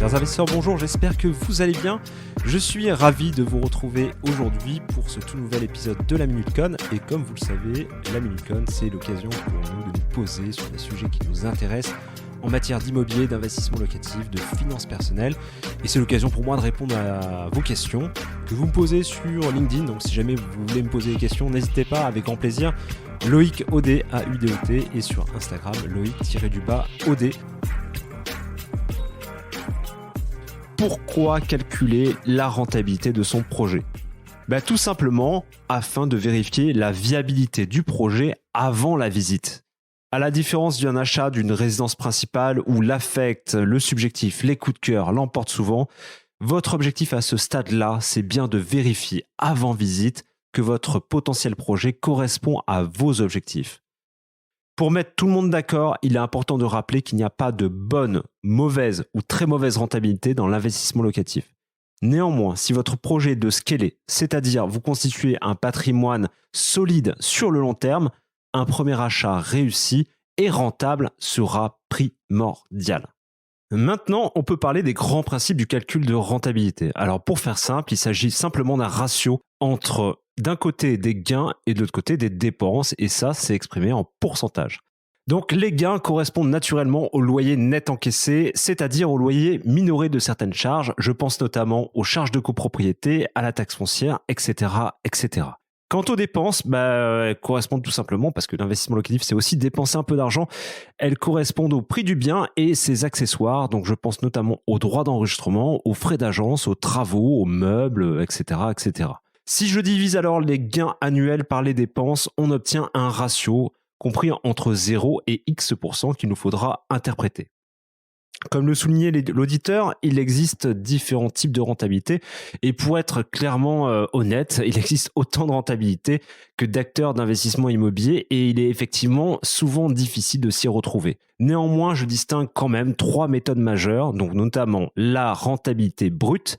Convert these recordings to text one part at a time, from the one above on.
Chers investisseurs, bonjour, j'espère que vous allez bien. Je suis ravi de vous retrouver aujourd'hui pour ce tout nouvel épisode de la Minute Con. Et comme vous le savez, la Minute Con, c'est l'occasion pour nous de nous poser sur des sujets qui nous intéressent en matière d'immobilier, d'investissement locatif, de finances personnelles. Et c'est l'occasion pour moi de répondre à vos questions que vous me posez sur LinkedIn. Donc si jamais vous voulez me poser des questions, n'hésitez pas, avec grand plaisir. Loïc Audet, A-U-D-O-T, et sur Instagram, Loïc-OD. Pourquoi calculer la rentabilité de son projet ? Tout simplement afin de vérifier la viabilité du projet avant la visite. À la différence d'un achat d'une résidence principale où l'affect, le subjectif, les coups de cœur l'emportent souvent, votre objectif à ce stade-là, c'est bien de vérifier avant visite que votre potentiel projet correspond à vos objectifs. Pour mettre tout le monde d'accord, il est important de rappeler qu'il n'y a pas de bonne, mauvaise ou très mauvaise rentabilité dans l'investissement locatif. Néanmoins, si votre projet est de scaler, c'est-à-dire vous constituez un patrimoine solide sur le long terme, un premier achat réussi et rentable sera primordial. Maintenant, on peut parler des grands principes du calcul de rentabilité. Alors pour faire simple, il s'agit simplement d'un ratio entre d'un côté des gains et de l'autre côté des dépenses, et ça, c'est exprimé en pourcentage. Donc les gains correspondent naturellement au loyer net encaissé, c'est-à-dire au loyer minoré de certaines charges. Je pense notamment aux charges de copropriété, à la taxe foncière, etc., etc. Quant aux dépenses, elles correspondent tout simplement, parce que l'investissement locatif, c'est aussi dépenser un peu d'argent, elles correspondent au prix du bien et ses accessoires. Donc je pense notamment aux droits d'enregistrement, aux frais d'agence, aux travaux, aux meubles, etc., etc. Si je divise alors les gains annuels par les dépenses, on obtient un ratio compris entre 0 et X% qu'il nous faudra interpréter. Comme le soulignait l'auditeur, il existe différents types de rentabilité et pour être clairement honnête, il existe autant de rentabilité que d'acteurs d'investissement immobilier et il est effectivement souvent difficile de s'y retrouver. Néanmoins, je distingue quand même 3 méthodes majeures, donc notamment la rentabilité brute,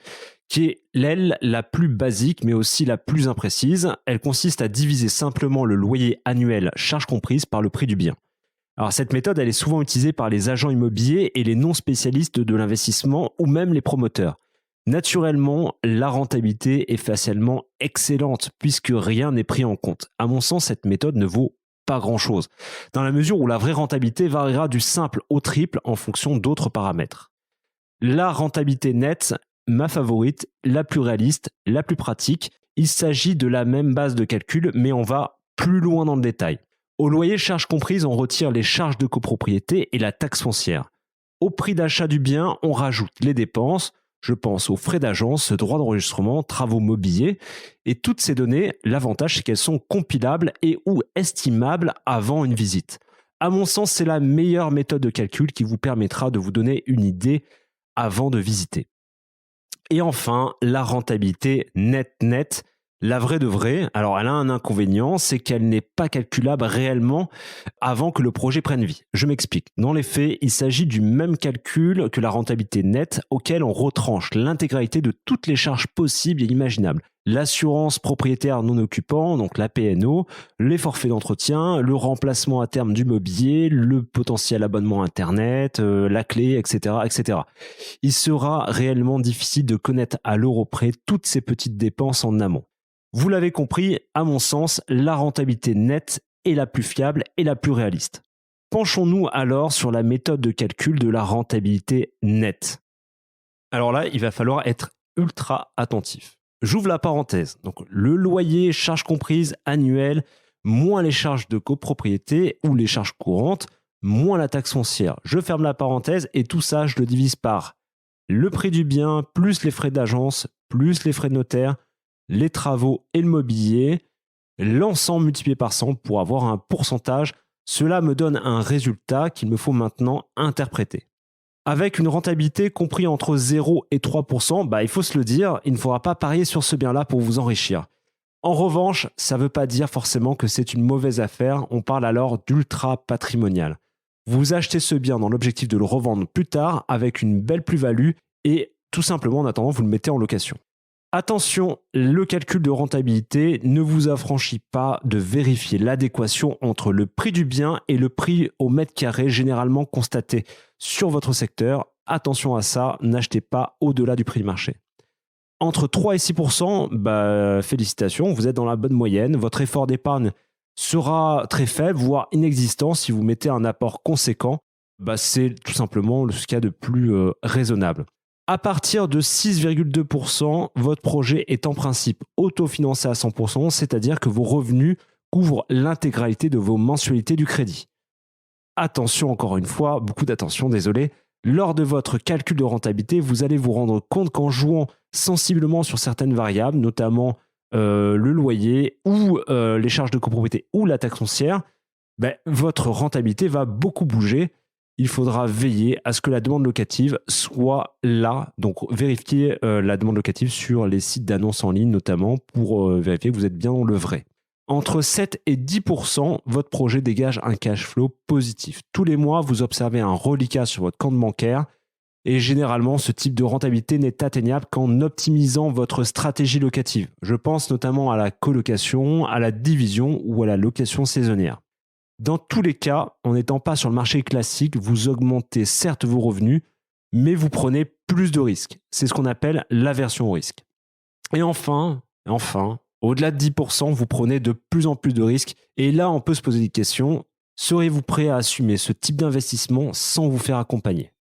qui est l'aile la plus basique mais aussi la plus imprécise. Elle consiste à diviser simplement le loyer annuel charges comprises par le prix du bien. Alors cette méthode, elle est souvent utilisée par les agents immobiliers et les non-spécialistes de l'investissement ou même les promoteurs. Naturellement, la rentabilité est facialement excellente puisque rien n'est pris en compte. À mon sens, cette méthode ne vaut pas grand-chose, dans la mesure où la vraie rentabilité variera du simple au triple en fonction d'autres paramètres. La rentabilité nette, ma favorite, la plus réaliste, la plus pratique. Il s'agit de la même base de calcul, mais on va plus loin dans le détail. Au loyer charges comprises, on retire les charges de copropriété et la taxe foncière. Au prix d'achat du bien, on rajoute les dépenses. Je pense aux frais d'agence, droits d'enregistrement, travaux mobiliers. Et toutes ces données, l'avantage, c'est qu'elles sont compilables et ou estimables avant une visite. À mon sens, c'est la meilleure méthode de calcul qui vous permettra de vous donner une idée avant de visiter. Et enfin, la rentabilité net, la vraie de vraie. Alors, elle a un inconvénient, c'est qu'elle n'est pas calculable réellement avant que le projet prenne vie. Je m'explique. Dans les faits, il s'agit du même calcul que la rentabilité nette auquel on retranche l'intégralité de toutes les charges possibles et imaginables. L'assurance propriétaire non occupant, donc la PNO, les forfaits d'entretien, le remplacement à terme du mobilier, le potentiel abonnement Internet, la clé, etc., etc. Il sera réellement difficile de connaître à l'euro près toutes ces petites dépenses en amont. Vous l'avez compris, à mon sens, la rentabilité nette est la plus fiable et la plus réaliste. Penchons-nous alors sur la méthode de calcul de la rentabilité nette. Alors là, il va falloir être ultra attentif. J'ouvre la parenthèse. Donc, le loyer, charges comprises annuelles, moins les charges de copropriété ou les charges courantes, moins la taxe foncière. Je ferme la parenthèse et tout ça, je le divise par le prix du bien, plus les frais d'agence, plus les frais de notaire, les travaux et le mobilier, l'ensemble multiplié par 100 pour avoir un pourcentage. Cela me donne un résultat qu'il me faut maintenant interpréter. Avec une rentabilité comprise entre 0 et 3%, il faut se le dire, il ne faudra pas parier sur ce bien-là pour vous enrichir. En revanche, ça ne veut pas dire forcément que c'est une mauvaise affaire, on parle alors d'ultra patrimonial. Vous achetez ce bien dans l'objectif de le revendre plus tard avec une belle plus-value et tout simplement en attendant, vous le mettez en location. Attention, le calcul de rentabilité ne vous affranchit pas de vérifier l'adéquation entre le prix du bien et le prix au mètre carré généralement constaté sur votre secteur attention à ça, n'achetez pas au-delà du prix de marché. Entre 3 et 6%, félicitations, vous êtes dans la bonne moyenne. Votre effort d'épargne sera très faible, voire inexistant. Si vous mettez un apport conséquent, c'est tout simplement ce qu'il y a de plus raisonnable. À partir de 6,2%, votre projet est en principe autofinancé à 100%, c'est-à-dire que vos revenus couvrent l'intégralité de vos mensualités du crédit. Attention, encore une fois, beaucoup d'attention, désolé. Lors de votre calcul de rentabilité, vous allez vous rendre compte qu'en jouant sensiblement sur certaines variables, notamment le loyer ou les charges de copropriété ou la taxe foncière, votre rentabilité va beaucoup bouger. Il faudra veiller à ce que la demande locative soit là. Donc, vérifiez la demande locative sur les sites d'annonces en ligne, notamment, pour vérifier que vous êtes bien dans le vrai. Entre 7 et 10%, votre projet dégage un cash flow positif. Tous les mois, vous observez un reliquat sur votre compte bancaire. Et généralement, ce type de rentabilité n'est atteignable qu'en optimisant votre stratégie locative. Je pense notamment à la colocation, à la division ou à la location saisonnière. Dans tous les cas, en n'étant pas sur le marché classique, vous augmentez certes vos revenus, mais vous prenez plus de risques. C'est ce qu'on appelle l'aversion au risque. Et enfin, au-delà de 10%, vous prenez de plus en plus de risques. Et là, on peut se poser des questions. Serez-vous prêt à assumer ce type d'investissement sans vous faire accompagner ?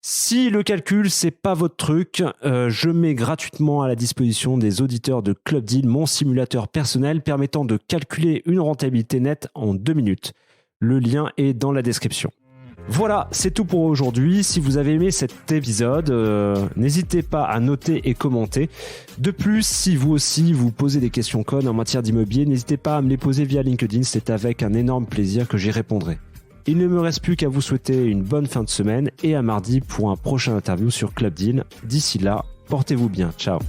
Si le calcul, c'est pas votre truc, je mets gratuitement à la disposition des auditeurs de Club Deal mon simulateur personnel permettant de calculer une rentabilité nette en 2 minutes. Le lien est dans la description. Voilà, c'est tout pour aujourd'hui. Si vous avez aimé cet épisode, n'hésitez pas à noter et commenter. De plus, si vous aussi vous posez des questions connes en matière d'immobilier, n'hésitez pas à me les poser via LinkedIn, c'est avec un énorme plaisir que j'y répondrai. Il ne me reste plus qu'à vous souhaiter une bonne fin de semaine et à mardi pour un prochain interview sur Club Deal. D'ici là, portez-vous bien. Ciao.